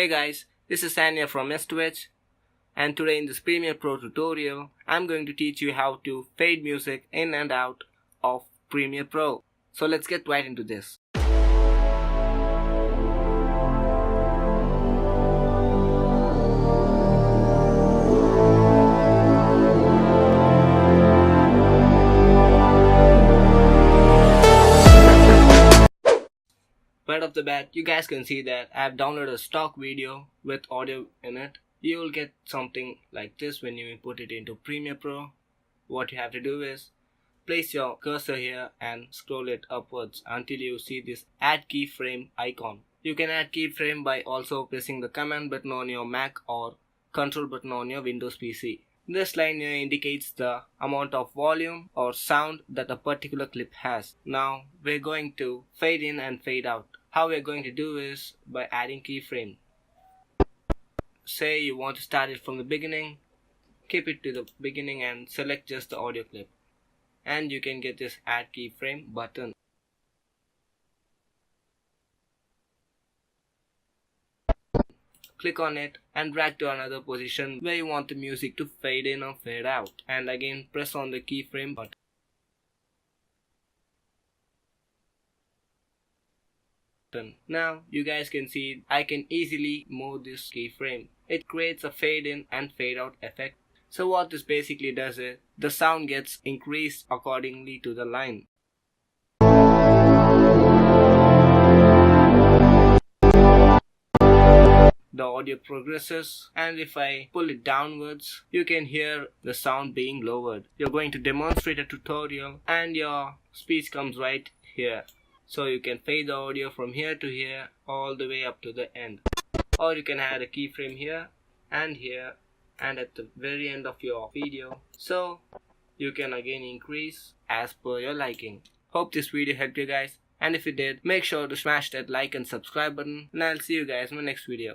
Hey guys, this is Sanya from S2H, and today in this Premiere Pro tutorial, I'm going to teach you how to fade music in and out of Premiere Pro. So let's get right into this. Right off the bat, you guys can see that I've downloaded a stock video with audio in it. You will get something like this when you input it into Premiere Pro. What you have to do is place your cursor here and scroll it upwards until you see this add keyframe icon. You can add keyframe by also pressing the command button on your Mac or control button on your Windows PC. This line here indicates the amount of volume or sound that a particular clip has. Now we're going to fade in and fade out. How we're going to do is by adding keyframe. Say you want to start it from the beginning, keep it to the beginning and select just the audio clip. And you can get this add keyframe button. Click on it and drag to another position where you want the music to fade in or fade out, and again press on the keyframe button. Now you guys can see I can easily move this keyframe. It creates a fade in and fade out effect. So what this basically does is the sound gets increased accordingly to the line. The audio progresses, and if I pull it downwards, you can hear the sound being lowered. You're going to demonstrate a tutorial and your speech comes right here. So you can fade the audio from here to here all the way up to the end. Or you can add a keyframe here and at the very end of your video. So you can again increase as per your liking. Hope this video helped you guys, and if it did, make sure to smash that like and subscribe button, and I'll see you guys in my next video.